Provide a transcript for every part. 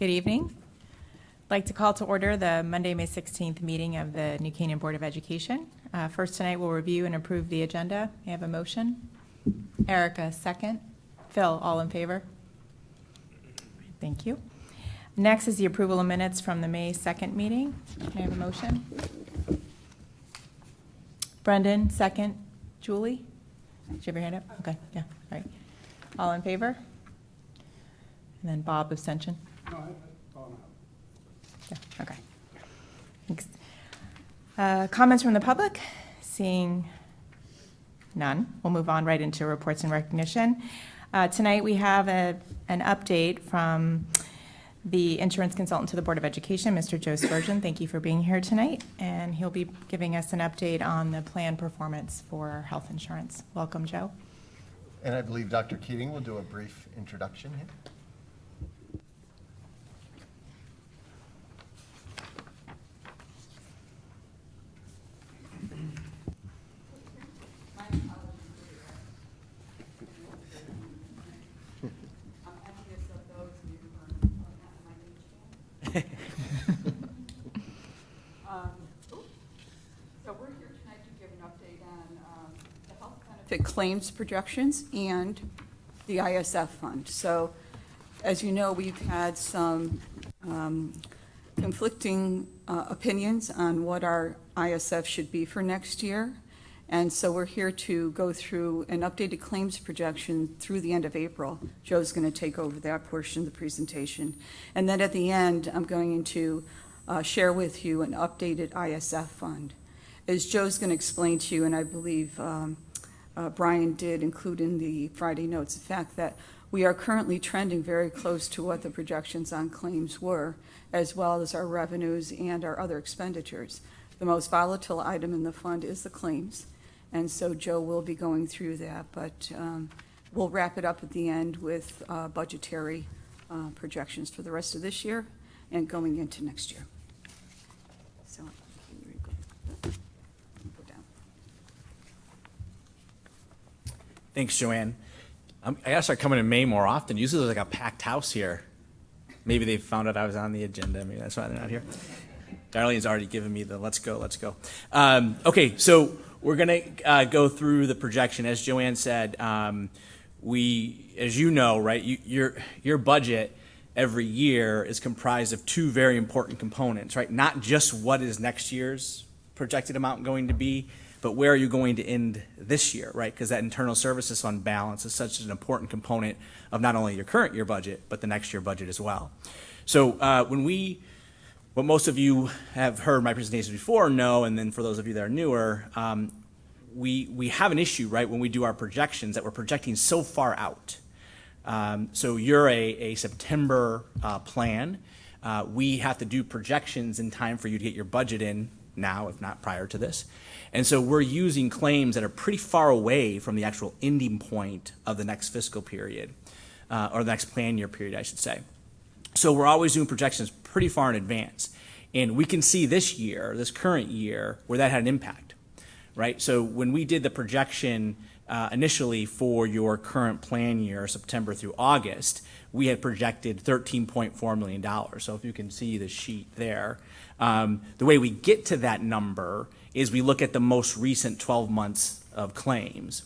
Good evening. I'd like to call to order the Monday, May 16th meeting of the New Canaan Board of Education. First tonight, we'll review and approve the agenda. May I have a motion? Erica, second. Phil, all in favor? Thank you. Next is the approval of minutes from the May 2nd meeting. May I have a motion? Brendan, second. Julie? Did you have your hand up? Okay, yeah, all right. All in favor? And then Bob, abstention? No, no. Yeah, okay. Thanks. Comments from the public? Seeing none, we'll move on right into reports and recognition. Tonight we have an update from the insurance consultant to the Board of Education, Mr. Joe Spurgeon. Thank you for being here tonight, and he'll be giving us an update on the plan performance for health insurance. Welcome, Joe. And I believe Dr. Keating will do a brief introduction here. So we're here tonight to give an update on the health benefit claims projections and the ISF fund. So as you know, we've had some conflicting opinions on what our ISF should be for next year. And so we're here to go through an updated claims projection through the end of April. Joe's going to take over that portion of the presentation. And then at the end, I'm going to share with you an updated ISF fund. As Joe's going to explain to you, and I believe Brian did include in the Friday notes, the fact that we are currently trending very close to what the projections on claims were, as well as our revenues and our other expenditures. The most volatile item in the fund is the claims, and so Joe will be going through that, but we'll wrap it up at the end with budgetary projections for the rest of this year and going into next year. So, go down. Thanks, Joanne. I gotta start coming in May more often. Usually there's like a packed house here. Maybe they found out I was on the agenda. Maybe that's why they're not here. Darlene's already given me the let's go. Okay, so we're gonna go through the projection. As Joanne said, as you know, right, your budget every year is comprised of two very important components, right? Not just what is next year's projected amount going to be, but where are you going to end this year, right? Because that internal services fund balance is such an important component of not only your current year budget, but the next year budget as well. So what most of you have heard my presentations before know, and then for those of you that are newer, we have an issue, right, when we do our projections that we're projecting so far out. So you're a September plan. We have to do projections in time for you to get your budget in now, if not prior to this. And so we're using claims that are pretty far away from the actual ending point of the next fiscal period, or the next plan year period, I should say. So we're always doing projections pretty far in advance. And we can see this year, this current year, where that had an impact, right? So when we did the projection initially for your current plan year, September through August, we had projected $13.4 million. So if you can see the sheet there, the way we get to that number is we look at the most recent 12 months of claims.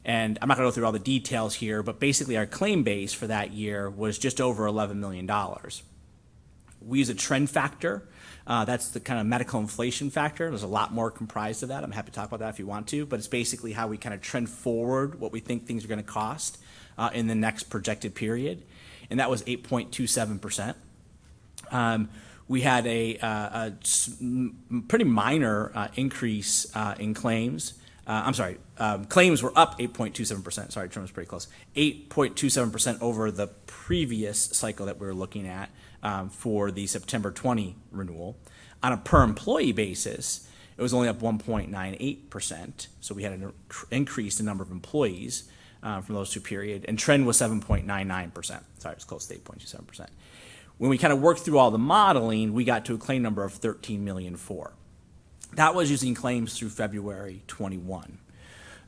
And I'm not going to go through all the details here, but basically our claim base for that year was just over $11 million. We use a trend factor. That's the kind of medical inflation factor. There's a lot more comprised of that. I'm happy to talk about that if you want to, but it's basically how we kind of trend forward what we think things are going to cost in the next projected period. And that was 8.27%. We had a pretty minor increase in claims. Claims were up 8.27%. Sorry, Trim was pretty close. 8.27% over the previous cycle that we were looking at for the September 20 renewal. On a per employee basis, it was only up 1.98%. So we had an increase in number of employees from those two periods. And trend was 7.99%. Sorry, it was close to 8.27%. When we kind of worked through all the modeling, we got to a claim number of $13.4 million. That was using claims through February 21.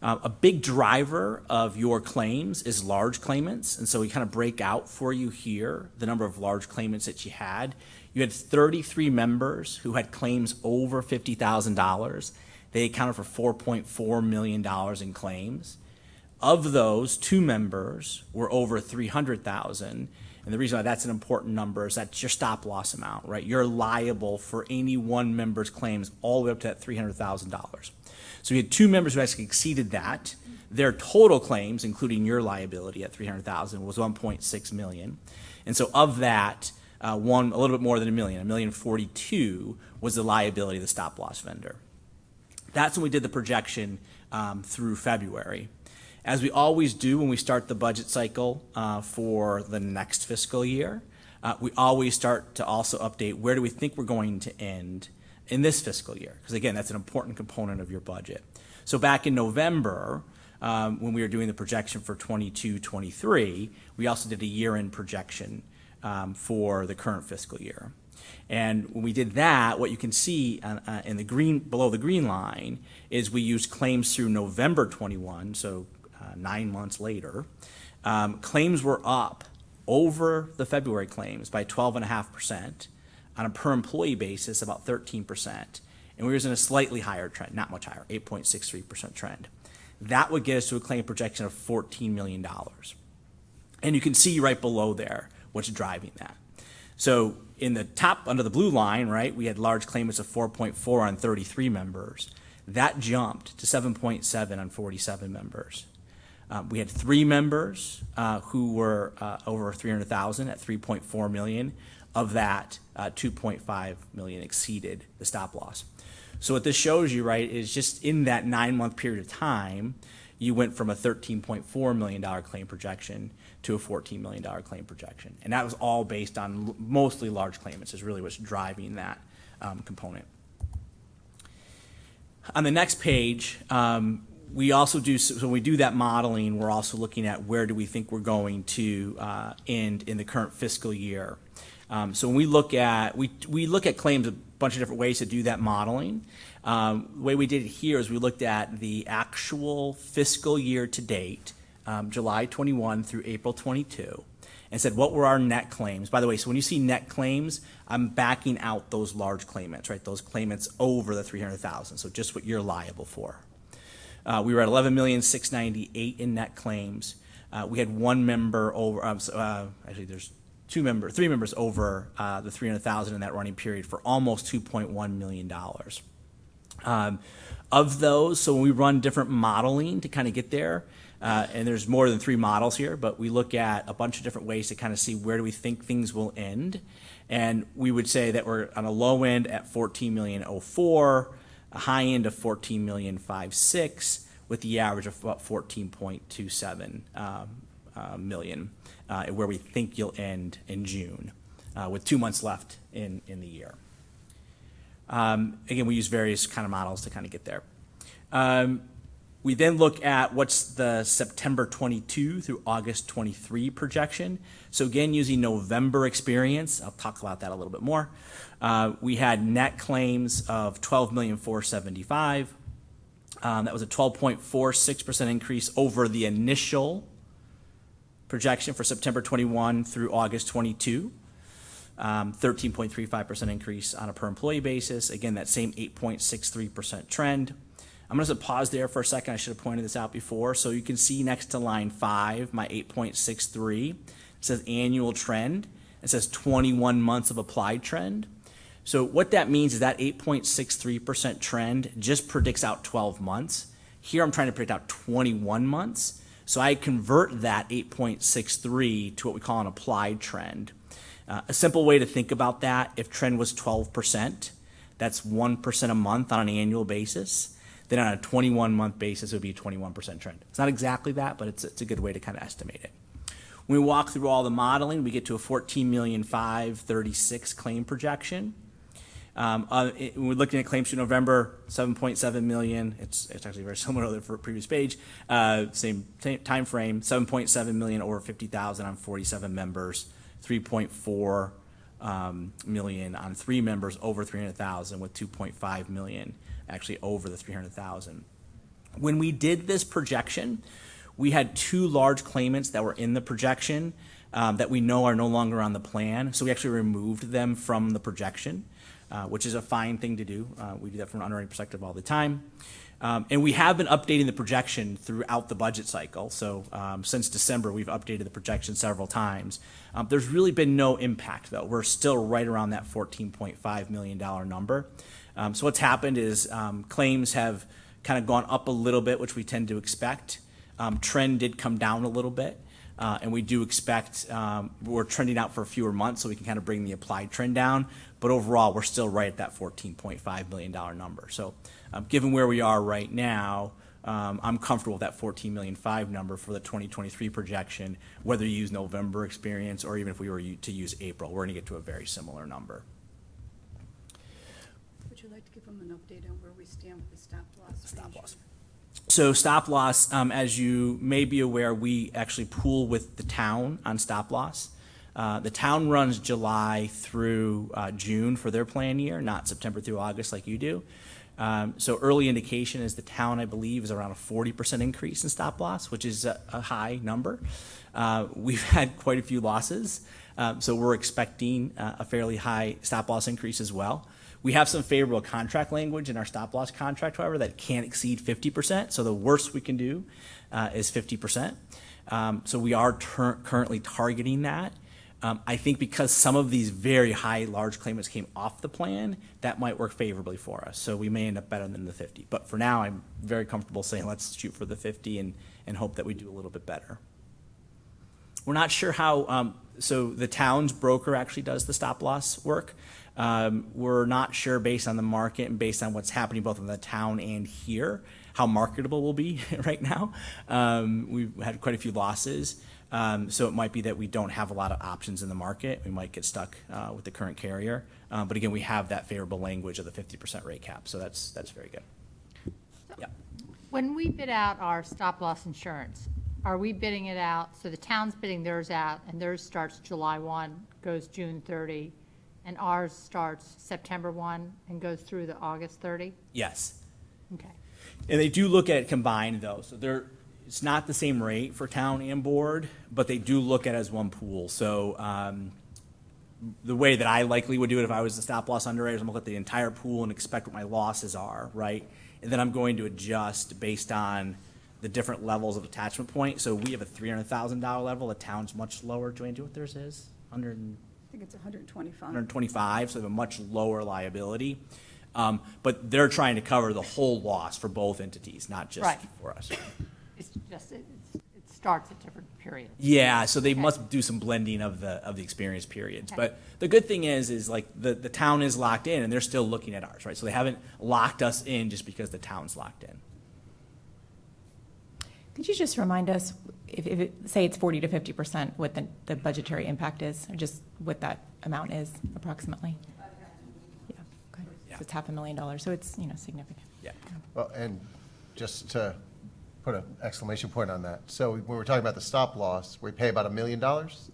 A big driver of your claims is large claimants, and so we kind of break out for you here the number of large claimants that you had. You had 33 members who had claims over $50,000. They accounted for $4.4 million in claims. Of those, 2 members were over $300,000, and the reason why that's an important number is that's your stop loss amount, right? You're liable for any one member's claims all the way up to that $300,000. So we had 2 members who actually exceeded that. Their total claims, including your liability at $300,000, was $1.6 million. And so of that, one a little bit more than $1 million, $1,042,000 was the liability of the stop loss vendor. That's when we did the projection through February. As we always do when we start the budget cycle for the next fiscal year, we always start to also update where do we think we're going to end in this fiscal year, because again, that's an important component of your budget. So back in November, when we were doing the projection for 22-23, we also did a year-end projection for the current fiscal year. And when we did that, what you can see in the green, below the green line, is we used claims through November 21, so 9 months later. Claims were up over the February claims by 12.5%. On a per employee basis, about 13%. And we were in a slightly higher trend, not much higher, 8.63% trend. That would get us to a claim projection of $14 million. And you can see right below there what's driving that. So in the top, under the blue line, right, we had large claimants of 4.4 on 33 members. That jumped to 7.7 on 47 members. We had 3 members who were over 300,000 at 3.4 million. Of that, 2.5 million exceeded the stop loss. So what this shows you, right, is just in that 9-month period of time, you went from a $13.4 million claim projection to a $14 million claim projection. And that was all based on mostly large claimants is really what's driving that component. On the next page, we also do, so when we do that modeling, we're also looking at where do we think we're going to end in the current fiscal year. So when we look at claims a bunch of different ways to do that modeling. The way we did it here is we looked at the actual fiscal year to date, July 21 through April 22, and said what were our net claims. By the way, so when you see net claims, I'm backing out those large claimants, right? Those claimants over the 300,000, so just what you're liable for. We were at 11,698,000 in net claims. We had 1 member over, actually there's 3 members over the 300,000 in that running period for almost $2.1 million. Of those, so when we run different modeling to kind of get there, and there's more than 3 models here, but we look at a bunch of different ways to kind of see where do we think things will end. And we would say that we're on a low end at 14,004,000, a high end of 14,056,000, with the average of about 14.27 million. Where we think you'll end in June, with 2 months left in the year. Again, we use various kind of models to kind of get there. We then look at what's the September 22 through August 23 projection. So again, using November experience, I'll talk about that a little bit more. We had net claims of 12,475,000. That was a 12.46% increase over the initial projection for September 21 through August 22, 13.35% increase on a per employee basis. Again, that same 8.63% trend. I'm going to pause there for a second. I should have pointed this out before. So you can see next to line 5, my 8.63, it says annual trend. It says 21 months of applied trend. So what that means is that 8.63% trend just predicts out 12 months. Here I'm trying to predict out 21 months. So I convert that 8.63 to what we call an applied trend. A simple way to think about that, if trend was 12%, that's 1% a month on an annual basis. Then on a 21-month basis, it would be a 21% trend. It's not exactly that, but it's a good way to kind of estimate it. When we walk through all the modeling, we get to a 14,536,000 claim projection. We're looking at claims through November, 7.7 million. It's actually very similar to the previous page. Same time frame, 7.7 million over 50,000 on 47 members, 3.4 million on 3 members over 300,000, with 2.5 million actually over the 300,000. When we did this projection, we had 2 large claimants that were in the projection that we know are no longer on the plan. So we actually removed them from the projection, which is a fine thing to do. We do that from an underwriting perspective all the time. And we have been updating the projection throughout the budget cycle. So since December, we've updated the projection several times. There's really been no impact, though. We're still right around that $14.5 million number. So what's happened is claims have kind of gone up a little bit, which we tend to expect. Trend did come down a little bit. And we do expect, we're trending out for fewer months, so we can kind of bring the applied trend down. But overall, we're still right at that $14.5 million number. So given where we are right now, I'm comfortable with that $14.5 million number for the 2023 projection, whether you use November experience or even if we were to use April, we're going to get to a very similar number. Would you like to give them an update on where we stand with the stop loss? Stop loss. So stop loss, as you may be aware, we actually pool with the town on stop loss. The town runs July through June for their plan year, not September through August like you do. So early indication is the town, I believe, is around a 40% increase in stop loss, which is a high number. We've had quite a few losses, so we're expecting a fairly high stop loss increase as well. We have some favorable contract language in our stop loss contract, however, that can't exceed 50%. So the worst we can do is 50%. So we are currently targeting that. I think because some of these very high large claimants came off the plan, that might work favorably for us. So we may end up better than the 50. But for now, I'm very comfortable saying let's shoot for the 50 and hope that we do a little bit better. We're not sure how, so the town's broker actually does the stop loss work. We're not sure based on the market and based on what's happening both in the town and here, how marketable we'll be right now. We've had quite a few losses. So it might be that we don't have a lot of options in the market. We might get stuck with the current carrier. But again, we have that favorable language of the 50% rate cap. So that's very good. Yeah. When we bid out our stop loss insurance, are we bidding it out, so the town's bidding theirs out, and theirs starts July 1, goes June 30, and ours starts September 1 and goes through the August 30? Yes. Okay. And they do look at it combined, though. So it's not the same rate for town and board, but they do look at it as one pool. So the way that I likely would do it if I was the stop loss underwriter is I'm going to look at the entire pool and expect what my losses are, right? And then I'm going to adjust based on the different levels of attachment point. So we have a $300,000 level. The town's much lower. Joanne, do you know what theirs is? I think it's 125. 125, so they have a much lower liability. But they're trying to cover the whole loss for both entities, not just Right. for us. It's just, it starts at different periods. Yeah, so they Okay. must do some blending of the experience periods. Okay. But the good thing is like the town is locked in and they're still looking at ours, right? So they haven't locked us in just because the town's locked in. Could you just remind us, if say it's 40 to 50%, what the budgetary impact is, or just what that amount is approximately? Yeah, okay. Yeah. So it's $500,000, so it's, significant. Yeah. Well, and just to put an exclamation point on that. So when we're talking about the stop loss, we pay about $1 million, It's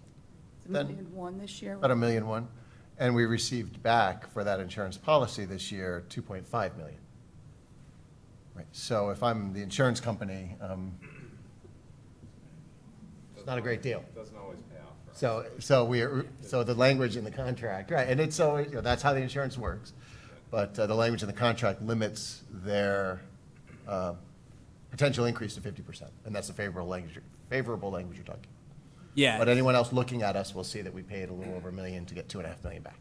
Then- $1.1 million this year. about $1.1 million. And we received back for that insurance policy this year, $2.5 million. Right, so if I'm the insurance company, it's not a great deal. Doesn't always pay off for us. So the language in the contract, right, and it's always, that's how the insurance works. But the language in the contract limits their potential increase to 50%, and that's a favorable language you're talking. Yeah. But anyone else looking at us will see that we paid a little over $1 million to get $2.5 million back.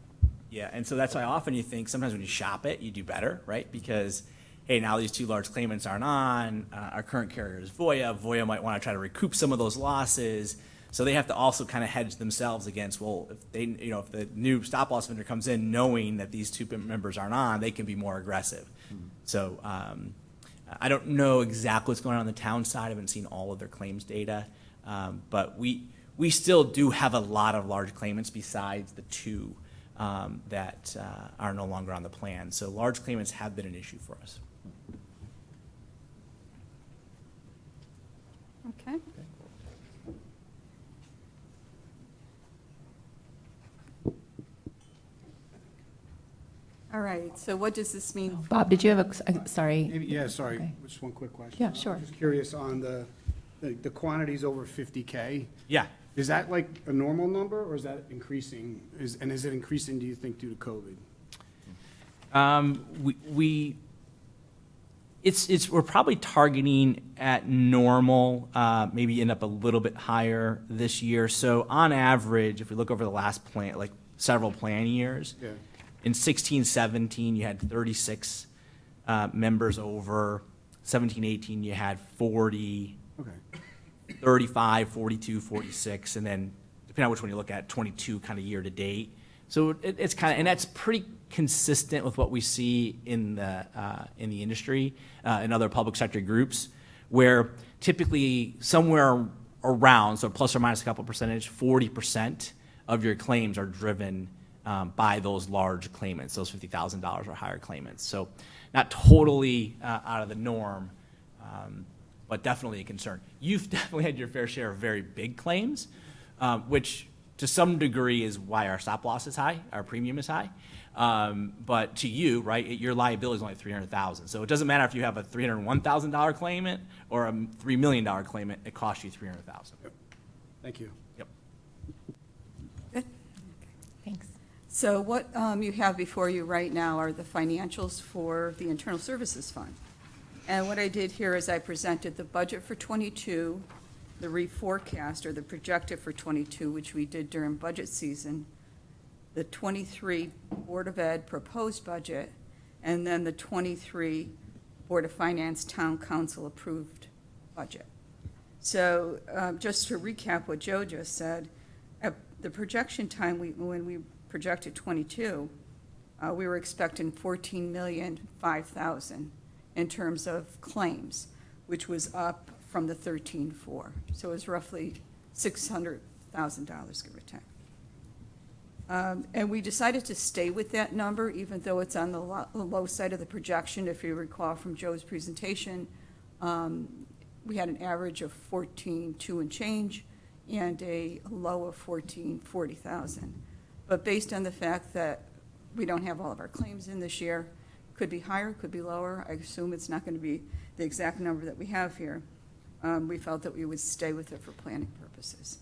Yeah, and so that's why often you think sometimes when you shop it, you do better, right? Because, hey, now these 2 large claimants aren't on. Our current carrier is Voya. Voya might want to try to recoup some of those losses. So they have to also kind of hedge themselves against, well, if they, if the new stop loss vendor comes in knowing that these 2 members aren't on, they can be more aggressive. Mm-hmm. So I don't know exactly what's going on the town side. I haven't seen all of their claims data. But we still do have a lot of large claimants besides the 2 that are no longer on the plan. So large claimants have been an issue for us. Okay. All right, so what does this mean? Bob, did you have sorry? Maybe, yeah, sorry, Okay. just one quick question. Yeah, sure. I'm just curious on the quantities over 50K. Yeah. Is that like a normal number, or is that increasing? And is it increasing, do you think, due to COVID? We're probably targeting at normal, maybe end up a little bit higher this year. So on average, if we look over the last several plan years, Yeah. in 16, 17, you had 36 members over. 17, 18, you had 40, Okay. 35, 42, 46, and then depending on which one you look at, 22 kind of year to date. So it's kind of, and that's pretty consistent with what we see in the industry, in other public sector groups, where typically somewhere around, so plus or minus a couple percentage, 40% of your claims are driven by those large claimants, those $50,000 or higher claimants. So not totally out of the norm, but definitely a concern. You've definitely had your fair share of very big claims, which to some degree is why our stop loss is high, our premium is high. But to you, right, your liability is only $300,000. So it doesn't matter if you have a $301,000 claimant or a $3 million claimant, it costs you $300,000. Thank you. Yep. Good. Thanks. So what you have before you right now are the financials for the Internal Services Fund. And what I did here is I presented the budget for '22, the reforecast or the projected for '22, which we did during budget season, the '23 Board of Ed proposed budget, and then the '23 Board of Finance Town Council approved budget. So just to recap what Joe just said, at the projection time, when we projected '22, we were expecting $14,005,000 in terms of claims, which was up from the 13.4. So it was roughly $600,000, give or take. And we decided to stay with that number, even though it's on the low side of the projection. If you recall from Joe's presentation, we had an average of 14.2 and change and a low of 1440,000. But based on the fact that we don't have all of our claims in this year, could be higher, could be lower. I assume it's not going to be the exact number that we have here. We felt that we would stay with it for planning purposes.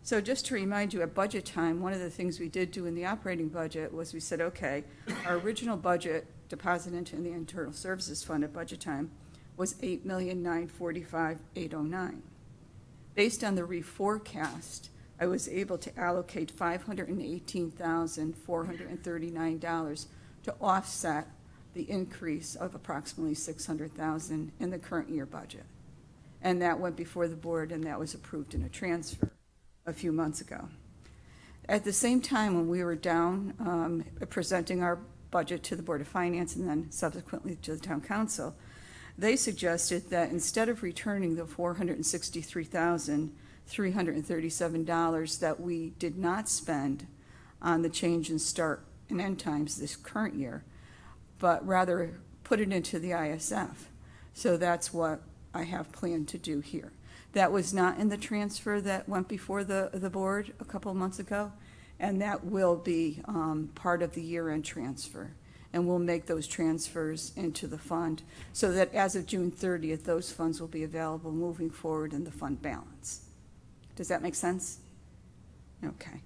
So just to remind you, at budget time, one of the things we did do in the operating budget was we said, okay, our original budget deposit into the Internal Services Fund at budget time was $8,945,809. Based on the reforecast, I was able to allocate $518,439 to offset the increase of approximately $600,000 in the current year budget. And that went before the board, and that was approved in a transfer a few months ago. At the same time, when we were down presenting our budget to the Board of Finance and then subsequently to the Town Council, they suggested that instead of returning the $463,337 that we did not spend on the change in start and end times this current year, but rather put it into the ISF. So that's what I have planned to do here. That was not in the transfer that went before the board a couple of months ago, and that will be part of the year-end transfer. And we'll make those transfers into the fund so that as of June 30th, those funds will be available moving forward in the fund balance. Does that make sense? Okay.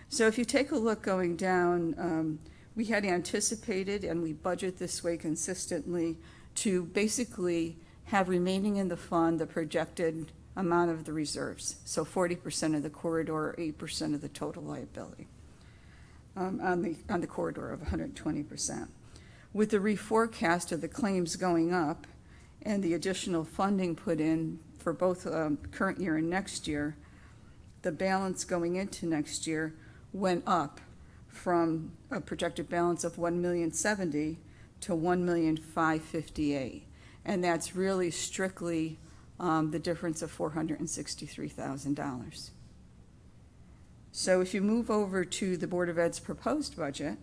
So if you take a look going down, we had anticipated, and we budget this way consistently, to basically have remaining in the fund the projected amount of the reserves. So 40% of the corridor, or 8% of the total liability on the corridor of 120%. With the reforecast of the claims going up and the additional funding put in for both current year and next year, the balance going into next year went up from a projected balance of $1,070,000 to $1,558,000. And that's really strictly the difference of $463,000. So if you move over to the Board of Ed's proposed budget,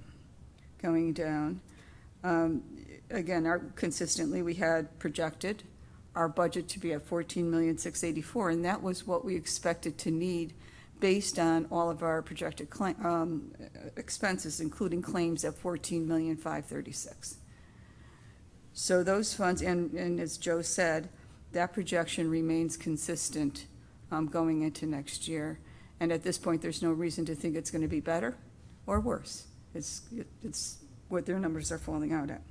going down, again, consistently we had projected our budget to be at $14,684,000, and that was what we expected to need based on all of our projected expenses, including claims at $14,536,000. So those funds, and as Joe said, that projection remains consistent going into next year. And at this point, there's no reason to think it's going to be better or worse. It's what their numbers are falling out at.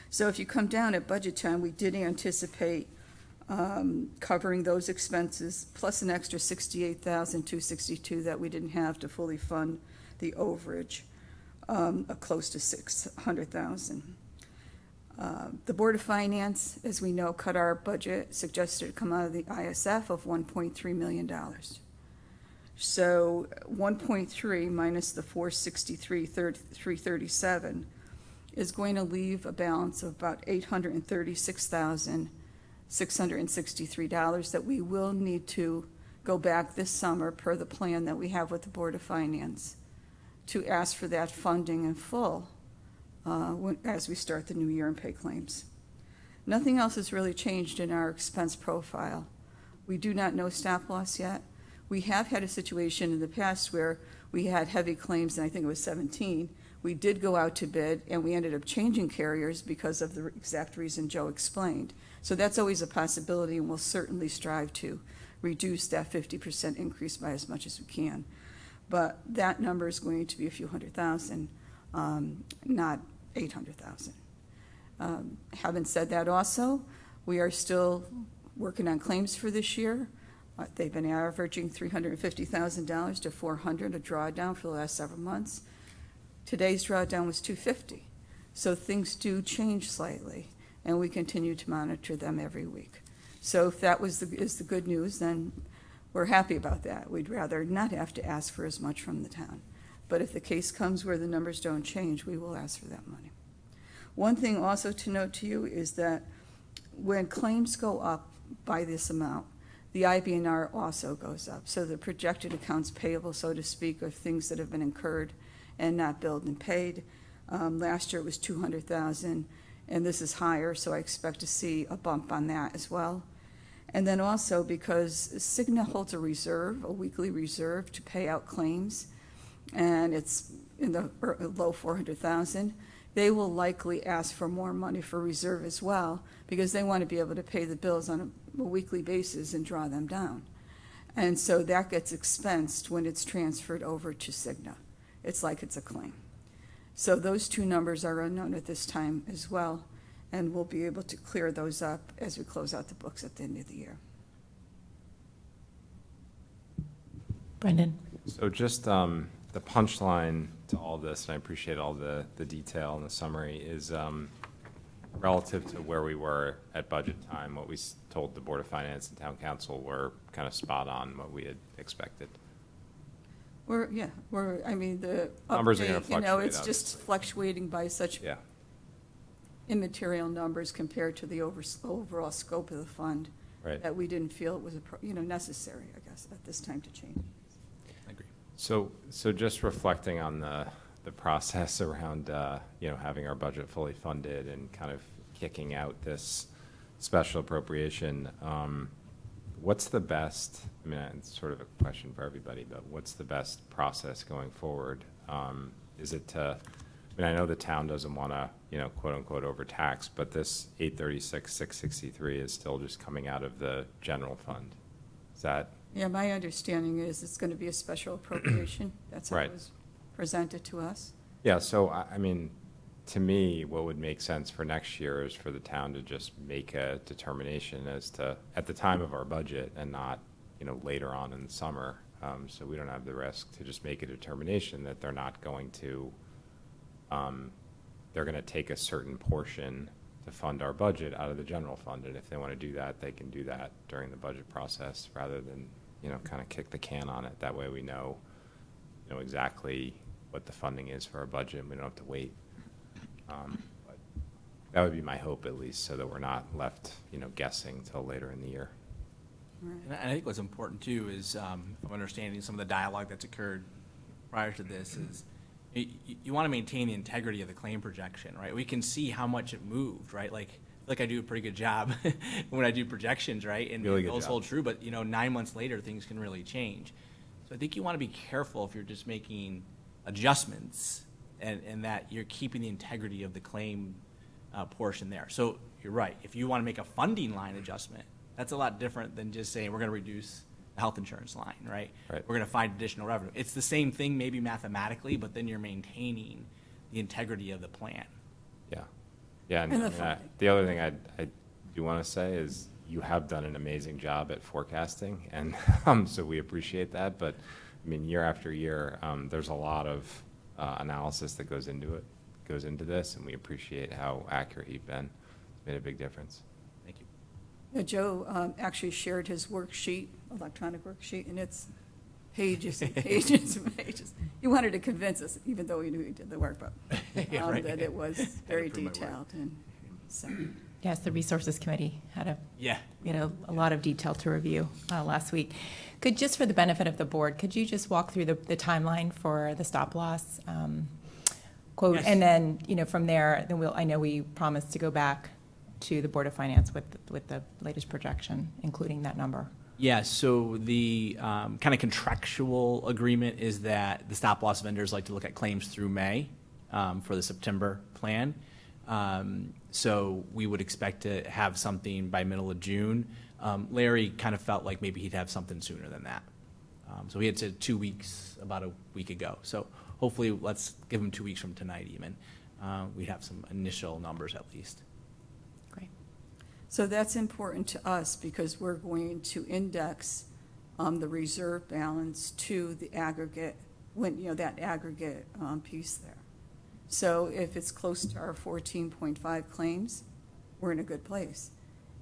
So if you come down at budget time, we did anticipate covering those expenses, plus an extra $68,262 that we didn't have to fully fund the overage, close to $600,000. The Board of Finance, as we know, cut our budget, suggested it come out of the ISF of $1.3 million. So 1.3 minus the 337 is going to leave a balance of about $836,663 that we will need to go back this summer per the plan that we have with the Board of Finance to ask for that funding in full as we start the new year and pay claims. Nothing else has really changed in our expense profile. We do not know stop loss yet. We have had a situation in the past where we had heavy claims, and I think it was 17. We did go out to bid, and we ended up changing carriers because of the exact reason Joe explained. So that's always a possibility, and we'll certainly strive to reduce that 50% increase by as much as we can. But that number is going to be a few $100,000, not $800,000. Having said that also, we are still working on claims for this year. They've been averaging $350,000 to $400,000 a drawdown for the last several months. Today's drawdown was $250,000. So things do change slightly, and we continue to monitor them every week. So if that is the good news, then we're happy about that. We'd rather not have to ask for as much from the town. But if the case comes where the numbers don't change, we will ask for that money. One thing also to note to you is that when claims go up by this amount, the IBNR also goes up. So the projected accounts payable, so to speak, of things that have been incurred and not billed and paid. Last year it was $200,000, and this is higher, so I expect to see a bump on that as well. And then also because Cigna holds a reserve, a weekly reserve to pay out claims, and it's in the low $400,000, they will likely ask for more money for reserve as well, because they want to be able to pay the bills on a weekly basis and draw them down. And so that gets expensed when it's transferred over to Cigna. It's like it's a claim. So those two numbers are unknown at this time as well, and we'll be able to clear those up as we close out the books at the end of the year. Brendan? So just the punchline to all this, and I appreciate all the detail and the summary, is relative to where we were at budget time, what we told the Board of Finance and Town Council were kind of spot on what we had expected. I mean, the Numbers are gonna update, it's fluctuate, just obviously. fluctuating by such Yeah, immaterial numbers compared to the overall scope of the fund. right. That we didn't feel it was, necessary, I guess, at this time to change. I agree. So just reflecting on the process around, having our budget fully funded and kind of kicking out this special appropriation, what's the best, it's sort of a question for everybody, but what's the best process going forward? Is it to, I know the town doesn't want to, quote unquote overtax, but this 836,663 is still just coming out of the general fund. Is that? Yeah, my understanding is it's going to be a special appropriation. That's how Right. it was presented to us. Yeah, so to me, what would make sense for next year is for the town to just make a determination as to, at the time of our budget and not, later on in the summer. So we don't have the risk to just make a determination that they're not going to, they're going to take a certain portion to fund our budget out of the general fund. And if they want to do that, they can do that during the budget process rather than, kind of kick the can on it. That way we know exactly what the funding is for our budget and we don't have to wait. But that would be my hope, at least, so that we're not left, guessing till later in the year. And I think what's important too is, I'm understanding some of the dialogue that's occurred prior to this is, you want to maintain the integrity of the claim projection, right? We can see how much it moved, right? Like I do a pretty good job when I do projections, right? And Really good those job. hold true, but 9 months later, things can really change. So I think you want to be careful if you're just making adjustments and that you're keeping the integrity of the claim portion there. So you're right. If you want to make a funding line adjustment, that's a lot different than just saying we're going to reduce the health insurance line, right? Right. We're going to find additional revenue. It's the same thing maybe mathematically, but then you're maintaining the integrity of the plan. Yeah. Yeah, and And the I mean, funding. the other thing I do want to say is you have done an amazing job at forecasting, and so we appreciate that. But I mean, year after year, there's a lot of analysis that goes into this, and we appreciate how accurate you've been. It's made a big difference. Thank you. Yeah, Joe actually shared his worksheet, electronic worksheet, and it's pages and pages and pages. He wanted to convince us, even though he knew he did the work, but Yeah, right. that it was very prove my work. detailed. And so, Yes, the Resources Committee had Yeah. a lot of detail to review last week. Just for the benefit of the board, could you just walk through the timeline for the stop loss quote? Yes. And then, from there, then I know we promised to go back to the Board of Finance with the latest projection, including that number. Yeah, so the kind of contractual agreement is that the stop-loss vendors like to look at claims through May for the September plan. So we would expect to have something by middle of June. Larry kind of felt like maybe he'd have something sooner than that. So he had said 2 weeks, about a week ago. So hopefully, let's give him 2 weeks from tonight even. We'd have some initial numbers at least. Great. so that's important to us because we're going to index the reserve balance to the aggregate, that aggregate piece there. So if it's close to our 14.5 claims, we're in a good place.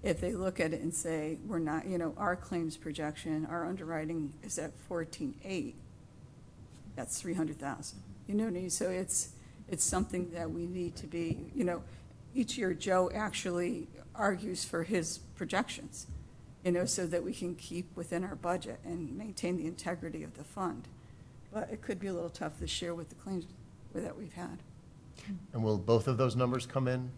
If they look at it and say, we're not, our claims projection, our underwriting is at 14.8, that's 300,000. You know what I mean? So it's something that we need to be, each year Joe actually argues for his projections, so that we can keep within our budget and maintain the integrity of the fund. But it could be a little tough this year with the claims that we've had. And will both of those numbers come in,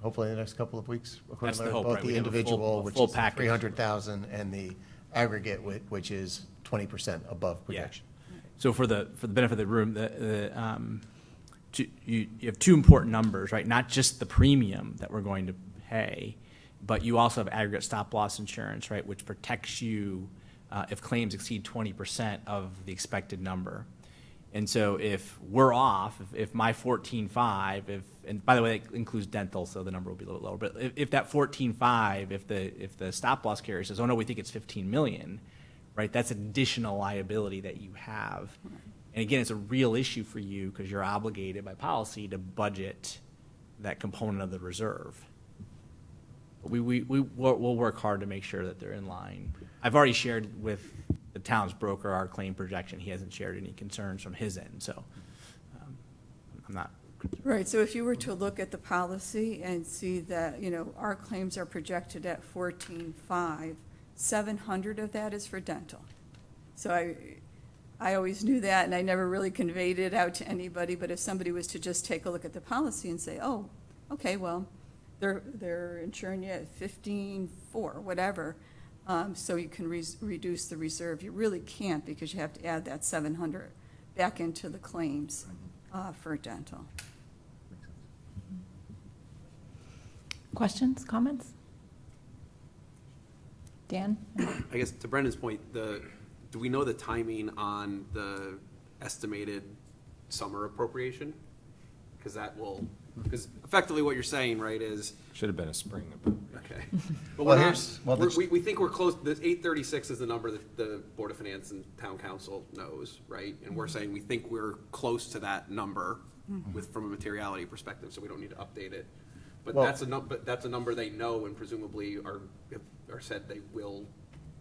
hopefully in the next couple of weeks? according That's to the Larry? hope, Both right? We the have a full- individual, a which full is package. 300,000, and the aggregate, which is 20% above projection. So for the benefit of the room, you have two important numbers, right? Not just the premium that we're going to pay, but you also have aggregate stop loss insurance, right, which protects you if claims exceed 20% of the expected number. And so if we're off, if my 14.5, and by the way, that includes dental, so the number will be a little lower, but if that 14.5, if the stop loss carrier says, oh no, we think it's 15 million, right, that's additional liability that you have. And again, it's a real issue for you because you're obligated by policy to budget that component of the reserve. We'll work hard to make sure that they're in line. I've already shared with the town's broker our claim projection. He hasn't shared any concerns from his end, so I'm not. Right, so if you were to look at the policy and see that, our claims are projected at 14.5, 700 of that is for dental. So I always knew that, and I never really conveyed it out to anybody, but if somebody was to just take a look at the policy and say, oh, okay, well, they're insuring you at 15.4, whatever, so you can reduce the reserve. You really can't because you have to add that 700 back into the claims for dental. Questions, comments? Dan? I guess to Brendan's point, do we know the timing on the estimated summer appropriation? Because effectively what you're saying, right, is, Should have been a spring. okay. But Well, we're here's- well, not, that's- we think we're close, the 836 is the number that the Board of Finance and Town Council knows, right? And we're saying we think we're close to that number from a materiality perspective, so we don't need to update it. But Well- that's a number they know and presumably are said they will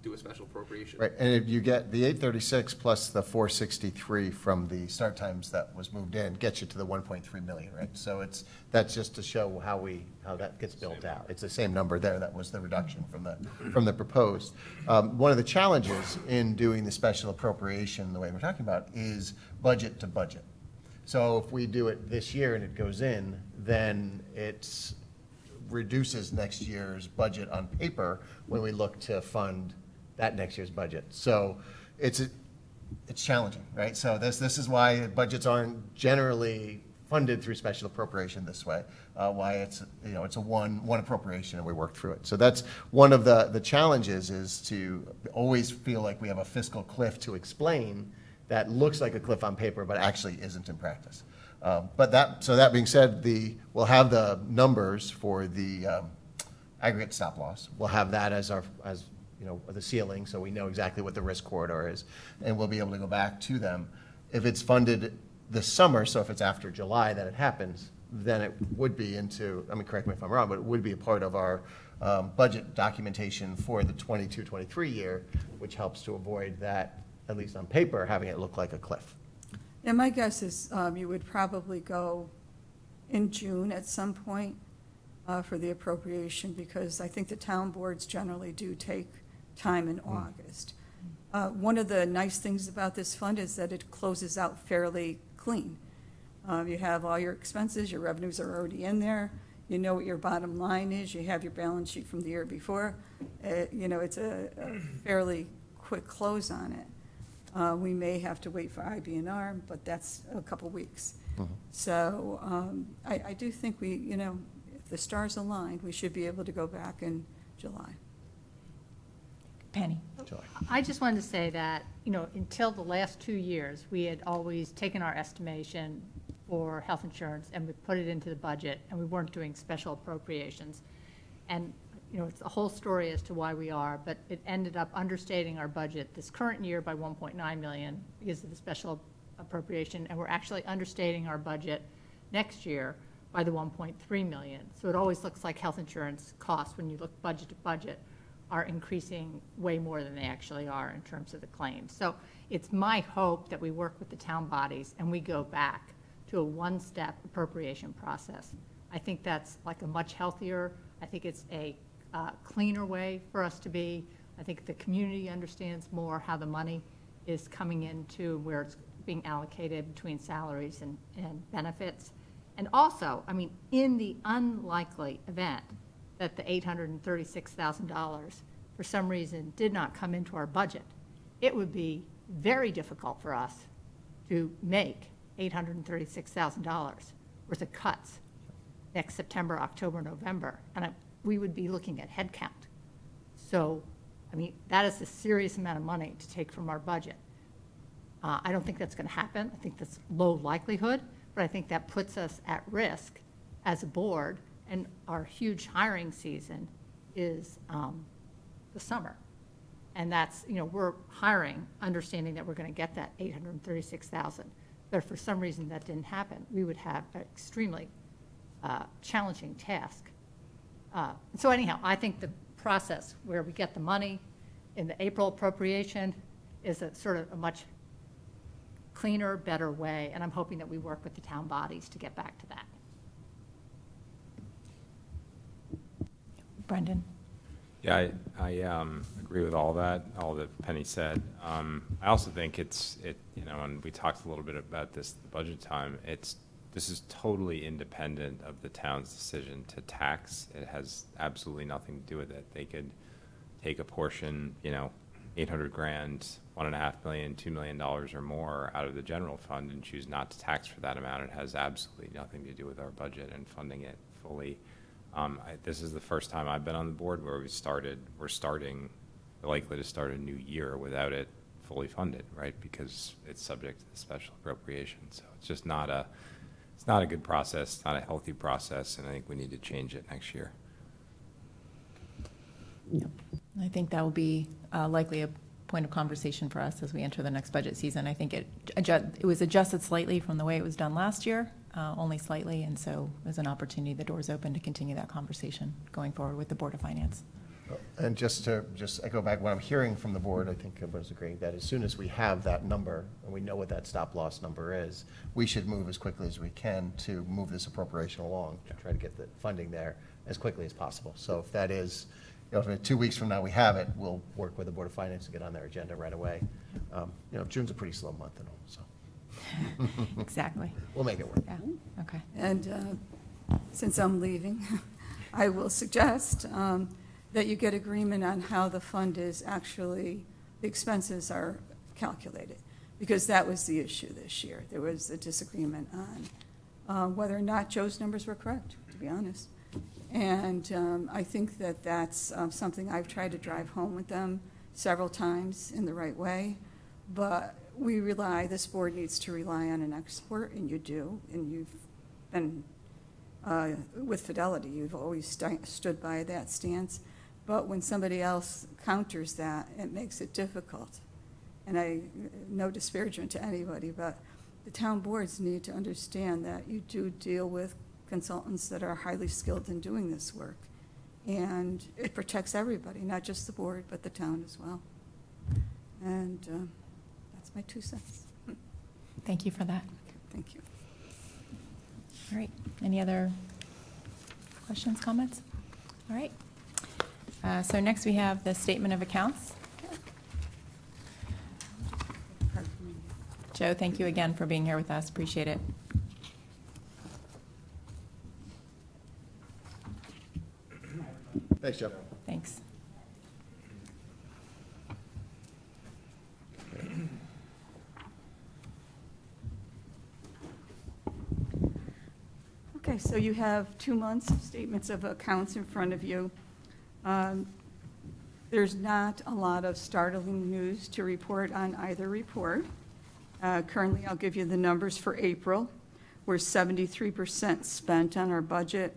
do a special appropriation. Right, and if you get the 836 plus the 463 from the start times that was moved in, gets you to the 1.3 million, right? So that's just to show how that gets built out. It's the same number there, that was the reduction from the proposed. One of the challenges in doing the special appropriation, the way we're talking about, is budget to budget. So if we do it this year and it goes in, then it's reduces next year's budget on paper when we look to fund that next year's budget. So it's it's challenging, right? So this is why budgets aren't generally funded through special appropriation this way, why it's, it's a one appropriation and we work through it. So that's one of the challenges, is to always feel like we have a fiscal cliff to explain that looks like a cliff on paper, but actually isn't in practice. So that being said, we'll have the numbers for the aggregate stop loss. We'll have that as the ceiling, so we know exactly what the risk corridor is, and we'll be able to go back to them. If it's funded this summer, so if it's after July that it happens, then it would be correct me if I'm wrong, but it would be a part of our budget documentation for the 22-23 year, which helps to avoid that, at least on paper, having it look like a cliff. And my guess is you would probably go in June at some point for the appropriation, because I think the town boards generally do take time in August. One of the nice things about this fund is that it closes out fairly clean. You have all your expenses, your revenues are already in there, you know what your bottom line is, you have your balance sheet from the year before. It's a fairly quick close on it. We may have to wait for IBNR, but that's a couple weeks. So I do think if the stars align, we should be able to go back in July. Penny? I just wanted to say that, until the last 2 years, we had always taken our estimation for health insurance and we put it into the budget, and we weren't doing special appropriations. And, it's a whole story as to why we are, but it ended up understating our budget this current year by 1.9 million because of the special appropriation, and we're actually understating our budget next year by the 1.3 million. So it always looks like health insurance costs, when you look budget to budget, are increasing way more than they actually are in terms of the claims. So it's my hope that we work with the town bodies and we go back to a one-step appropriation process. I think that's like a much healthier, I think it's a cleaner way for us to be. I think the community understands more how the money is coming into where it's being allocated between salaries and benefits. And also, in the unlikely event that the $836,000 for some reason did not come into our budget, it would be very difficult for us to make $836,000 worth of cuts next September, October, November. And we would be looking at headcount. So, that is a serious amount of money to take from our budget. I don't think that's going to happen. I think that's low likelihood, but I think that puts us at risk as a board. And our huge hiring season is the summer. And that's, we're hiring, understanding that we're going to get that $836,000. But if for some reason that didn't happen, we would have an extremely challenging task. So anyhow, I think the process where we get the money in the April appropriation is a sort of a much cleaner, better way. And I'm hoping that we work with the town bodies to get back to that. Brendan? Yeah, I agree with all that Penny said. I also think and we talked a little bit about this at the budget time, this is totally independent of the town's decision to tax. It has absolutely nothing to do with it. They could take a portion, $800,000, $1.5 million, $2 million or more out of the general fund and choose not to tax for that amount. It has absolutely nothing to do with our budget and funding it fully. This is the first time I've been on the board where we're likely to start a new year without it fully funded, right? Because it's subject to the special appropriation. So it's just not a good process, it's not a healthy process, and I think we need to change it next year. Yep. I think that will be likely a point of conversation for us as we enter the next budget season. I think it was adjusted slightly from the way it was done last year, only slightly, and so there's an opportunity, the door's open to continue that conversation going forward with the Board of Finance. And just to echo back what I'm hearing from the board, I think everyone's agreeing that as soon as we have that number and we know what that stop loss number is, we should move as quickly as we can to move this appropriation along, to try to get the funding there as quickly as possible. So if that is, if in 2 weeks from now we have it, we'll work with the Board of Finance to get on their agenda right away. June's a pretty slow month and all, so. Exactly. We'll make it work. Yeah, okay. And since I'm leaving, I will suggest that you get agreement on how the fund is actually, the expenses are calculated. because that was the issue this year. There was a disagreement on whether or not Joe's numbers were correct, to be honest. And I think that that's something I've tried to drive home with them several times in the right way. But this board needs to rely on an expert, and you do, and you've been, with Fidelity, you've always stood by that stance. But when somebody else counters that, it makes it difficult. And no disparagement to anybody, but the town boards need to understand that you do deal with consultants that are highly skilled in doing this work. And it protects everybody, not just the board, but the town as well. And that's my 2 cents. Thank you for that. Thank you. All right, any other questions, comments? All right. So next we have the statement of accounts. Joe, thank you again for being here with us. Appreciate it. Thanks, Jeff. Thanks. Okay, so you have 2 months of statements of accounts in front of you. There's not a lot of startling news to report on either report. Currently, I'll give you the numbers for April. We're 73% spent on our budget,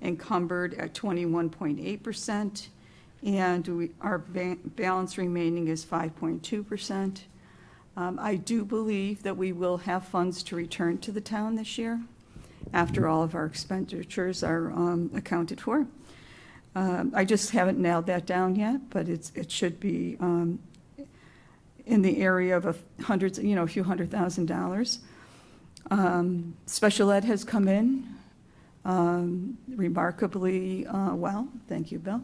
encumbered at 21.8%, and our balance remaining is 5.2%. I do believe that we will have funds to return to the town this year, after all of our expenditures are accounted for. I just haven't nailed that down yet, but it should be in the area of a few $100,000. Special ed has come in remarkably well, thank you, Bill.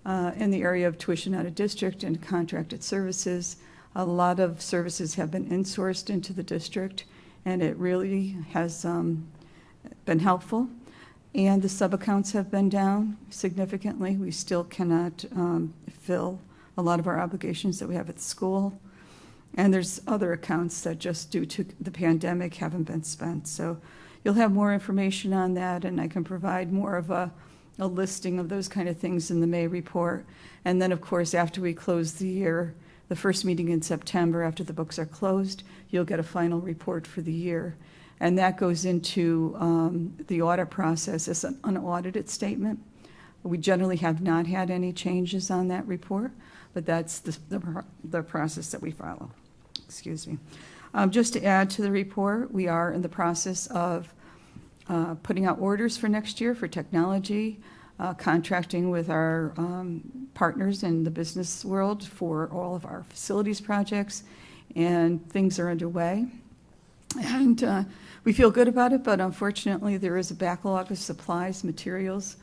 In the area of tuition out of district and contracted services, a lot of services have been insourced into the district, and it really has been helpful. And the sub-accounts have been down significantly. We still cannot fill a lot of our obligations that we have at the school. And there's other accounts that just due to the pandemic haven't been spent. So you'll have more information on that, and I can provide more of a listing of those kind of things in the May report. And then, of course, after we close the year, the first meeting in September, after the books are closed, you'll get a final report for the year. And that goes into the audit process as an unaudited statement. We generally have not had any changes on that report, but that's the process that we follow. Excuse me. Just to add to the report, we are in the process of putting out orders for next year for technology, contracting with our partners in the business world for all of our facilities projects, and things are underway. And we feel good about it, but unfortunately, there is a backlog of supplies, materials,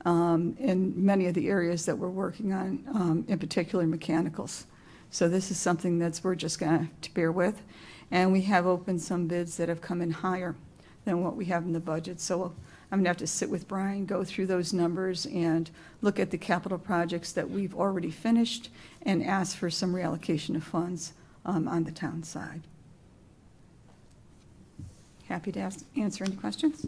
in many of the areas that we're working on, in particular mechanicals. So this is something we're just going to have to bear with. And we have opened some bids that have come in higher than what we have in the budget. So I'm going to have to sit with Brian, go through those numbers, and look at the capital projects that we've already finished and ask for some reallocation of funds on the town side. Happy to answer any questions.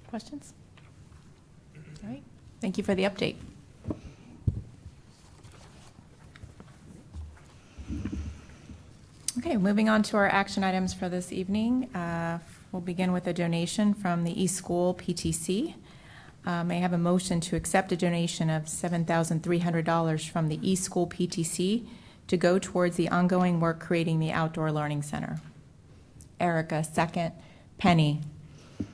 Questions? All right. Thank you for the update. Okay, moving on to our action items for this evening. We'll begin with a donation from the eSchool PTC. May I have a motion to accept a donation of $7,300 from the eSchool PTC to go towards the ongoing work creating the outdoor learning center? Erica, second. Penny, do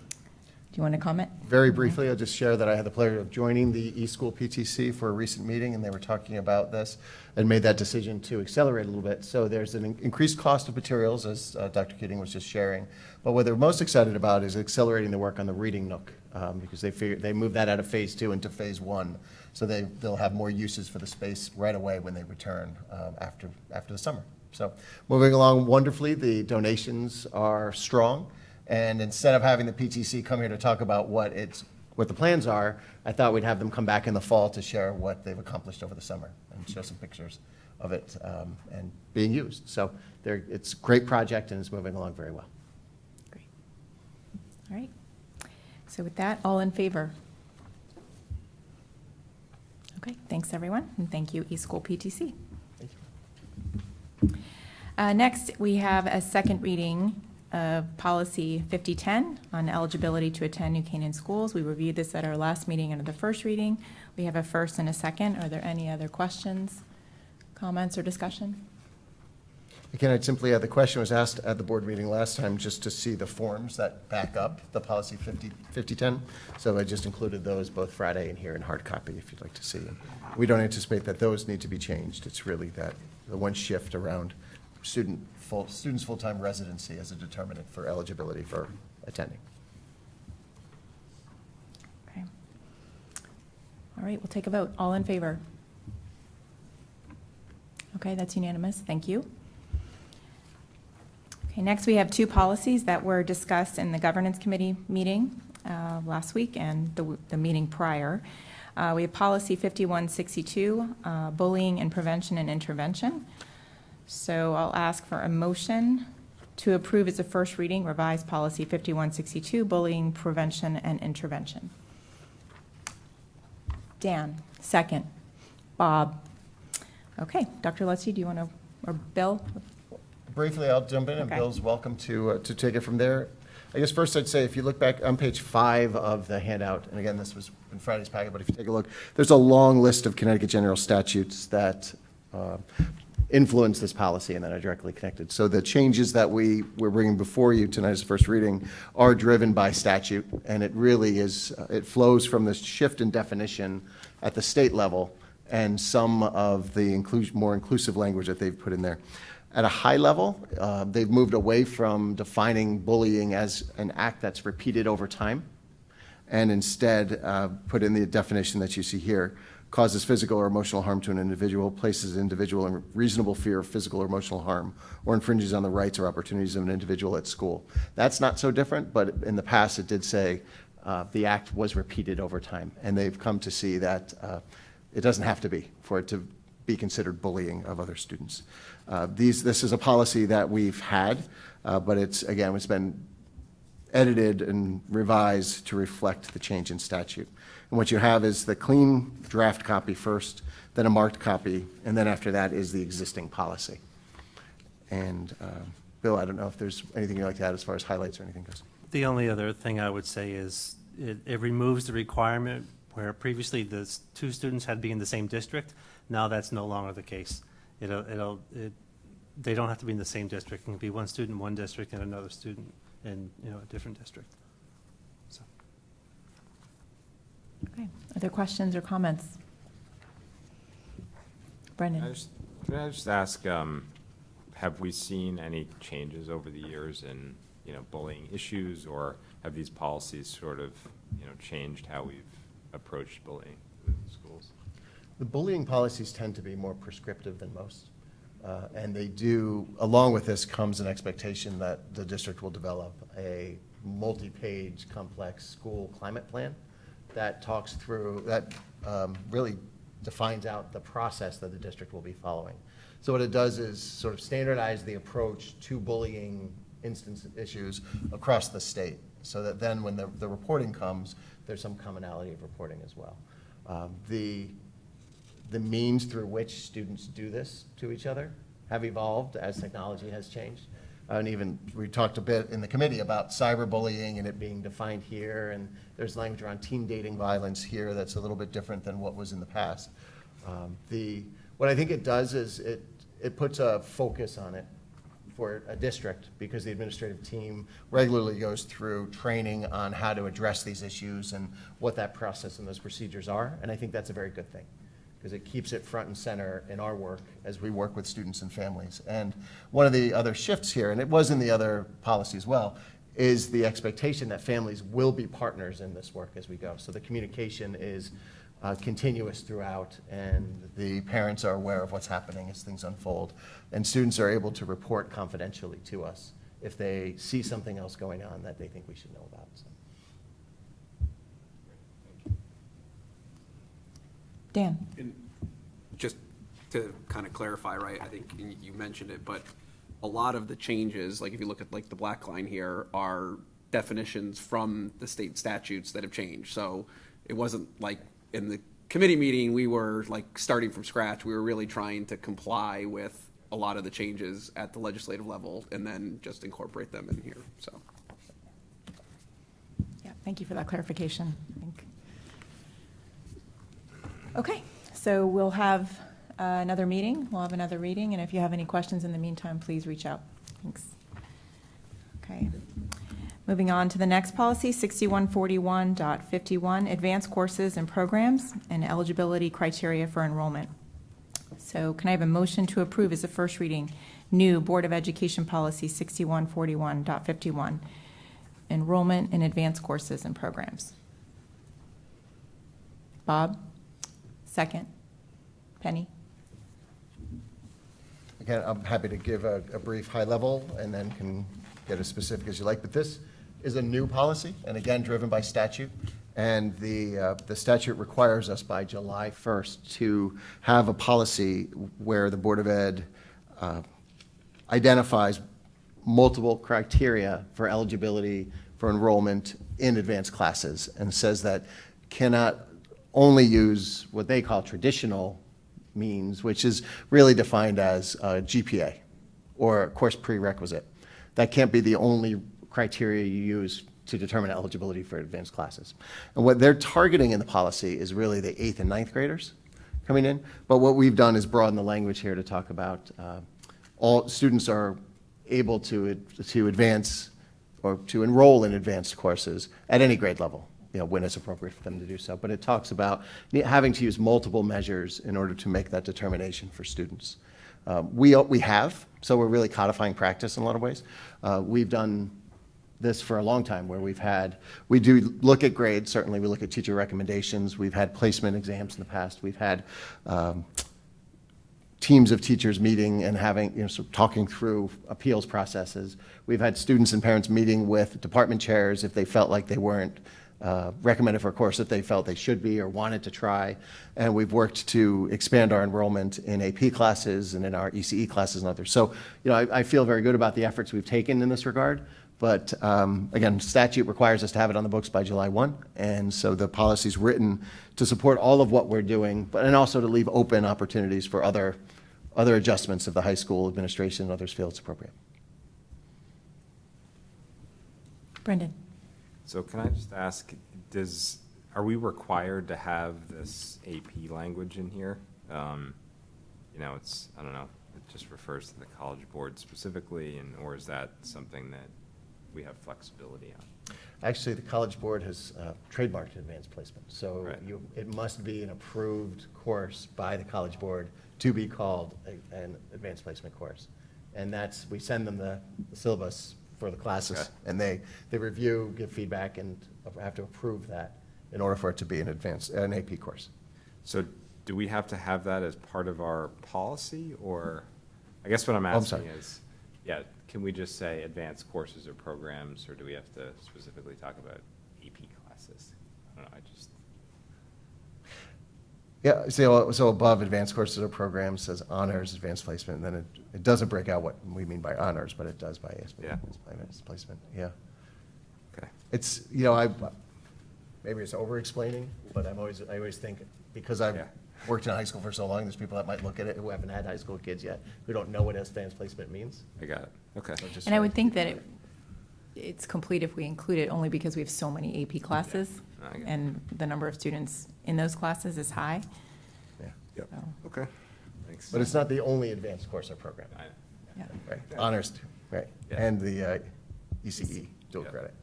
you want to comment? Very briefly, I'll just share that I had the pleasure of joining the eSchool PTC for a recent meeting, and they were talking about this and made that decision to accelerate a little bit. So there's an increased cost of materials, as Dr. Keating was just sharing. But what they're most excited about is accelerating the work on the reading nook, because they moved that out of phase 2 into phase 1. So they'll have more uses for the space right away when they return after the summer. So moving along wonderfully, the donations are strong. And instead of having the PTC come here to talk about what what the plans are, I thought we'd have them come back in the fall to share what they've accomplished over the summer and show some pictures of it and being used. So it's a great project and it's moving along very well. Great. All right. So with that, all in favor? Okay, thanks, everyone, and thank you, eSchool PTC. Thank you. Next, we have a second reading of Policy 5010 on eligibility to attend New Canaan schools. We reviewed this at our last meeting under the first reading. We have a first and a second. Are there any other questions, comments, or discussion? Again, I'd simply add, the question was asked at the board meeting last time just to see the forms that back up the Policy 5010. So I just included those both Friday and here in hard copy if you'd like to see them. We don't anticipate that those need to be changed. It's really that the one shift around students' full-time residency as a determinant for eligibility for attending. Okay. All right, we'll take a vote. All in favor? Okay, that's unanimous. Thank you. Okay, next we have two policies that were discussed in the Governance Committee meeting last week and the meeting prior. We have Policy 5162, Bullying and Prevention and Intervention. So I'll ask for a motion to approve as a first reading revised Policy 5162, Bullying, Prevention, and Intervention. Dan, second. Bob. Okay, Dr. Lutzy, do you want to, or Bill? Briefly, I'll jump in, and Okay. Bill's welcome to take it from there. I guess first I'd say, if you look back on page 5 of the handout, and again, this was in Friday's packet, but if you take a look, there's a long list of Connecticut general statutes that influence this policy and that are directly connected. So the changes that we're bringing before you tonight as a first reading are driven by statute, and it really is, it flows from the shift in definition at the state level and some of the more inclusive language that they've put in there. At a high level, they've moved away from defining bullying as an act that's repeated over time, and instead put in the definition that you see here: causes physical or emotional harm to an individual, places an individual in reasonable fear of physical or emotional harm, or infringes on the rights or opportunities of an individual at school. That's not so different, but in the past it did say the act was repeated over time, and they've come to see that it doesn't have to be for it to be considered bullying of other students. This is a policy that we've had, but it's been edited and revised to reflect the change in statute. And what you have is the clean draft copy first, then a marked copy, and then after that is the existing policy. And Bill, I don't know if there's anything you'd like to add as far as highlights or anything goes. The only other thing I would say is it removes the requirement where previously the two students had to be in the same district. Now that's no longer the case. They don't have to be in the same district. It can be one student in one district and another student in a different district. So. Okay, other questions or comments? Brendan? Can I just ask, have we seen any changes over the years in, bullying issues, or have these policies sort of, changed how we've approached bullying in schools? The bullying policies tend to be more prescriptive than most. And they do, along with this comes an expectation that the district will develop a multi-page, complex school climate plan that talks through, that really defines out the process that the district will be following. So what it does is sort of standardize the approach to bullying instance issues across the state, so that then when the reporting comes, there's some commonality of reporting as well. The means through which students do this to each other have evolved as technology has changed. And even, we talked a bit in the committee about cyberbullying and it being defined here, and there's language around teen dating violence here that's a little bit different than what was in the past. What I think it does is it puts a focus on it for a district, because the administrative team regularly goes through training on how to address these issues and what that process and those procedures are, and I think that's a very good thing, because it keeps it front and center in our work as we work with students and families. And one of the other shifts here, and it was in the other policy as well, is the expectation that families will be partners in this work as we go. So the communication is continuous throughout, and the parents are aware of what's happening as things unfold. And students are able to report confidentially to us if they see something else going on that they think we should know about. So. Dan? Just to kind of clarify, right, I think you mentioned it, but a lot of the changes, like if you look at like the black line here, are definitions from the state statutes that have changed. So it wasn't like in the committee meeting, we were like starting from scratch. We were really trying to comply with a lot of the changes at the legislative level and then just incorporate them in here, so. Yeah, thank you for that clarification. I think. Okay, so we'll have another meeting. We'll have another reading, and if you have any questions in the meantime, please reach out. Thanks. Okay. Moving on to the next policy, 6141.51, advanced courses and programs and eligibility criteria for enrollment. So can I have a motion to approve as a first reading, new Board of Education policy 6141.51, enrollment in advanced courses and programs? Bob? Second. Penny? Again, I'm happy to give a brief high level and then can get as specific as you like, but this is a new policy, and again, driven by statute. And the statute requires us by July 1st to have a policy where the Board of Ed identifies multiple criteria for eligibility for enrollment in advanced classes, and says that cannot only use what they call traditional means, which is really defined as GPA or course prerequisite. That can't be the only criteria you use to determine eligibility for advanced classes. And what they're targeting in the policy is really the 8th and 9th graders coming in. But what we've done is broaden the language here to talk about all students are able to advance or to enroll in advanced courses at any grade level, when it's appropriate for them to do so. But it talks about having to use multiple measures in order to make that determination for students. We have, so we're really codifying practice in a lot of ways. We've done this for a long time where we do look at grades, certainly we look at teacher recommendations, we've had placement exams in the past, we've had teams of teachers meeting and having, sort of talking through appeals processes. We've had students and parents meeting with department chairs if they felt like they weren't recommended for a course that they felt they should be or wanted to try. And we've worked to expand our enrollment in AP classes and in our ECE classes and others. So, I feel very good about the efforts we've taken in this regard. But again, statute requires us to have it on the books by July 1. And so the policy's written to support all of what we're doing, and also to leave open opportunities for other adjustments if the high school administration and others feel it's appropriate. Brendan? So can I just ask, are we required to have this AP language in here? I don't know, it just refers to the College Board specifically, or is that something that we have flexibility on? Actually, the College Board has trademarked advanced placement. So Right. it must be an approved course by the College Board to be called an advanced placement course. And we send them the syllabus for the classes, Okay. and they review, give feedback, and have to approve that in order for it to be an AP course. So do we have to have that as part of our policy, or, I guess what I'm I'm asking sorry. is, can we just say advanced courses or programs, or do we have to specifically talk about AP classes? I don't know, Yeah, so above advanced courses or programs says honors, advanced placement, and then it doesn't break out what we mean by honors, but it does by advanced placement, yeah. Okay. It's, maybe it's over-explaining, but I always think, because I've Yeah. worked in high school for so long, there's people that might look at it who haven't had high school kids yet, who don't know what advanced placement means. I got it, okay. So just And I would think that it's complete if we include it, only because we have so many AP classes, I get it. and the number of students in those classes is high. Yeah. Yep, So, okay, thanks. But it's not the only advanced course or program, yeah. right? Honors, right, Yeah. and the ECE, dual Yeah. credit.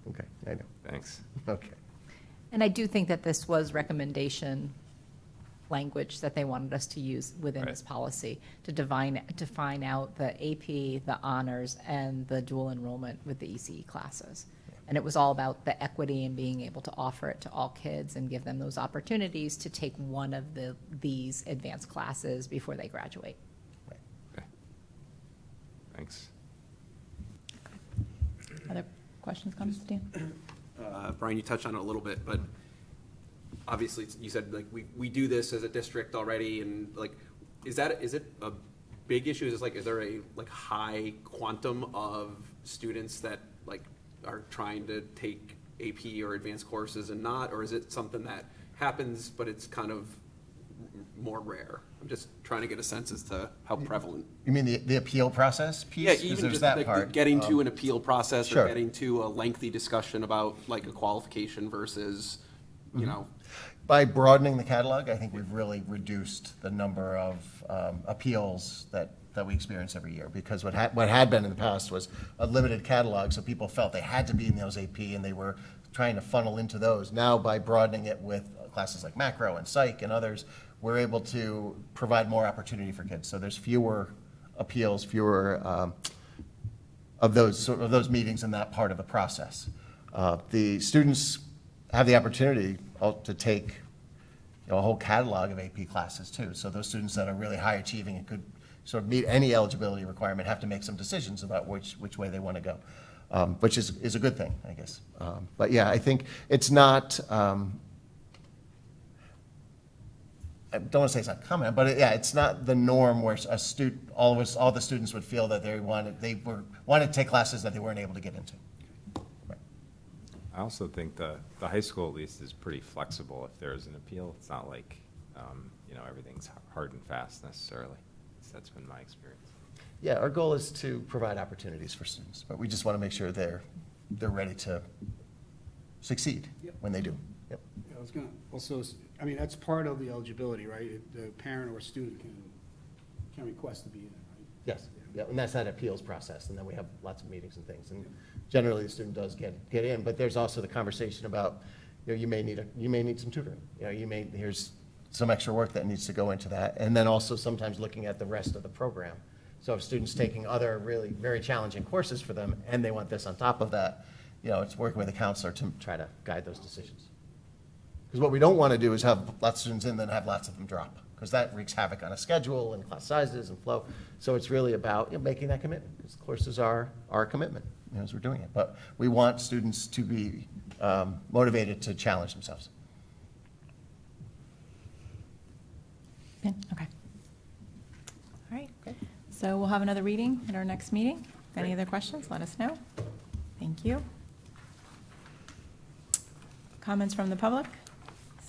Okay, I know, Thanks. okay. And I do think that this was recommendation language that they wanted us to use within Right. this policy to define out the AP, the honors, and the dual enrollment with the ECE classes. And it was all about the equity and being able to offer it to all kids and give them those opportunities to take one of these advanced classes before they graduate. Okay. Thanks. Other questions, comments, Dan? Brian, you touched on it a little bit, but obviously, you said, like, we do this as a district already, and, like, is it a big issue? Is there a, like, high quantum of students that, like, are trying to take AP or advanced courses and not, or is it something that happens, but it's kind of more rare? I'm just trying to get a sense as to how prevalent. You mean the appeal process piece? Yeah, 'Cause even there's just that like part. getting to an appeal process Sure. or getting to a lengthy discussion about like a qualification versus, you know. By broadening the catalog, I think we've really reduced the number of appeals that we experience every year. Because what had been in the past was a limited catalog, so people felt they had to be in those AP, and they were trying to funnel into those. Now, by broadening it with classes like macro and psych and others, we're able to provide more opportunity for kids. So there's fewer appeals, fewer of those meetings in that part of the process. The students have the opportunity to take a whole catalog of AP classes too. So those students that are really high achieving and could sort of meet any eligibility requirement have to make some decisions about which way they want to go, which is a good thing, I guess. But yeah, I think it's not. I don't want to say it's not common, but it's not the norm where a student, all the students would feel that they wanted to take classes that they weren't able to get into. Right. I also think the high school at least is pretty flexible if there's an appeal. It's not like, everything's hard and fast necessarily. That's been my experience. Yeah, our goal is to provide opportunities for students, but we just want to make sure they're ready to succeed when they do. Yep. Yeah, I was gonna also, I mean, that's part of the eligibility, right? The parent or student can request to be in it, right? Yes, yeah, and that's that appeals process, and then we have lots of meetings and things, and generally the student does get in, but there's also the conversation about, you may need some tutoring, here's some extra work that needs to go into that, and then also sometimes looking at the rest of the program. So if students taking other really very challenging courses for them, and they want this on top of that, it's working with a counselor to try to guide those decisions. Because what we don't want to do is have lots of students in, then have lots of them drop, because that wreaks havoc on a schedule and class sizes and flow. So it's really about making that commitment, because courses are our commitment as we're doing it. But we want students to be motivated to challenge themselves. Okay. All right. So we'll have another reading at our next meeting. If any other questions, let us know. Thank you. Comments from the public?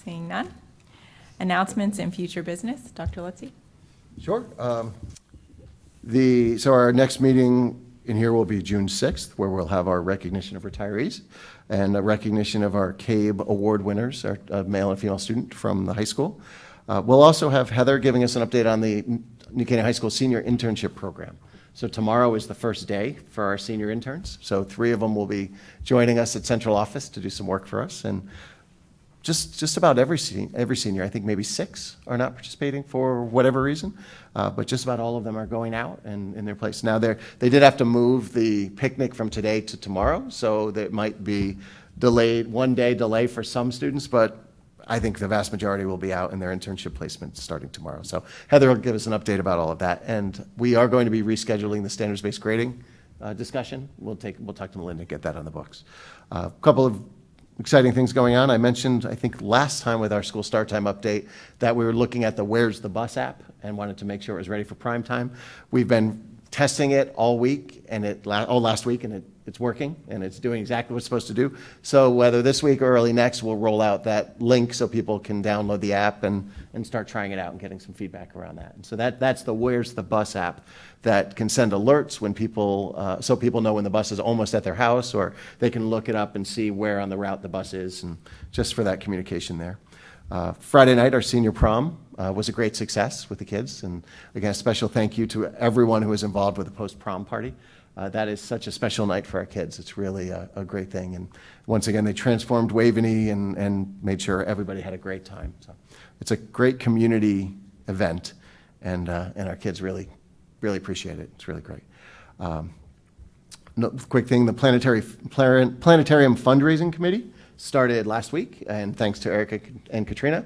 Seeing none. Announcements and future business. Dr. Lutzy? Sure. So our next meeting in here will be June 6th, where we'll have our recognition of retirees and a recognition of our CABE award winners, our male and female student from the high school. We'll also have Heather giving us an update on the New Canaan High School Senior Internship Program. So tomorrow is the first day for our senior interns. So 3 of them will be joining us at central office to do some work for us. And just about every senior, I think maybe 6 are not participating for whatever reason, but just about all of them are going out and in their place. Now they did have to move the picnic from today to tomorrow, so that might be delayed, 1 day delay for some students, but I think the vast majority will be out in their internship placements starting tomorrow. So Heather will give us an update about all of that. And we are going to be rescheduling the standards-based grading discussion. We'll talk to Melinda, get that on the books. A couple of exciting things going on. I mentioned, I think last time with our school start time update, that we were looking at the Where's the Bus app and wanted to make sure it was ready for prime time. We've been testing it all week and last week, and it's working and it's doing exactly what it's supposed to do. So whether this week or early next, we'll roll out that link so people can download the app and start trying it out and getting some feedback around that. And so that's the Where's the Bus app that can send alerts when people, so people know when the bus is almost at their house, or they can look it up and see where on the route the bus is, and just for that communication there. Friday night, our senior prom was a great success with the kids. And again, a special thank you to everyone who was involved with the post-prom party. That is such a special night for our kids. It's really a great thing. And once again, they transformed Waveney and made sure everybody had a great time. So it's a great community event, and our kids really appreciate it. It's really great. Quick thing, the Planetarium Fundraising Committee started last week, and thanks to Erica and Katrina,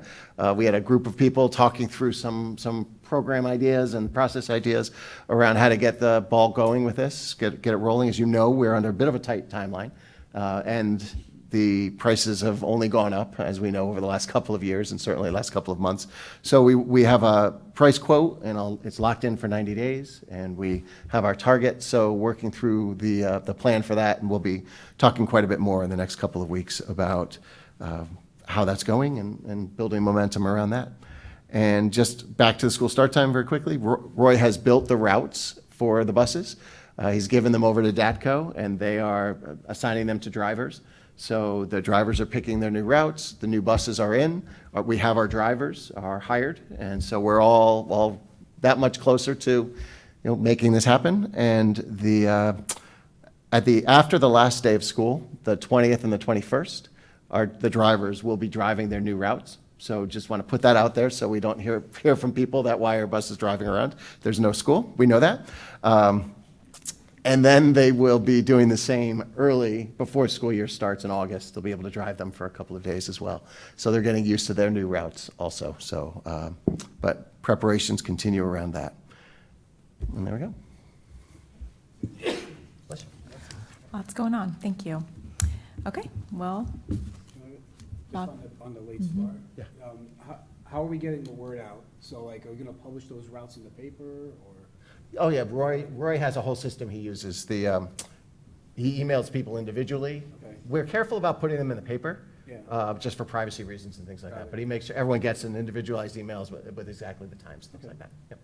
we had a group of people talking through some program ideas and process ideas around how to get the ball going with this, get it rolling. As you know, we're under a bit of a tight timeline, and The prices have only gone up, as we know, over the last couple of years, and certainly the last couple of months. So we have a price quote, and it's locked in for 90 days, and we have our target. So working through the plan for that, and we'll be talking quite a bit more in the next couple of weeks about how that's going and building momentum around that. And just back to the school start time very quickly, Roy has built the routes for the buses. He's given them over to DATCO, and they are assigning them to drivers. So the drivers are picking their new routes, the new buses are in, we have our drivers are hired, and so we're all that much closer to, making this happen. And after the last day of school, the 20th and the 21st, the drivers will be driving their new routes. So just want to put that out there so we don't hear from people that why our bus is driving around. There's no school, we know that. And then they will be doing the same early, before school year starts in August. They'll be able to drive them for a couple of days as well. So they're getting used to their new routes also. So, but preparations continue around that. And there we go. Lots going on, thank you. Okay, well, Just Bob? on the late start. How are we getting the word out? So like, are we gonna publish those routes in the paper, or? Oh, yeah, Roy has a whole system he uses. He emails people individually. Okay. We're careful about putting them in the paper, Yeah. just for privacy reasons and things like Got that. it. But he makes sure everyone gets an individualized emails with exactly the times, things like that. Yep.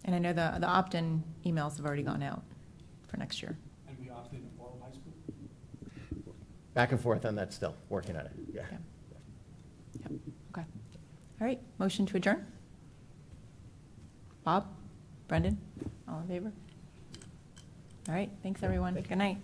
and I know the opt-in emails have already gone out for next year. And we opted in all of high school? Back and forth on that still, working on it, yeah. Yeah. Yep, okay. All right, motion to adjourn? Bob? Brendan? All in favor? All right, thanks, everyone. Good night.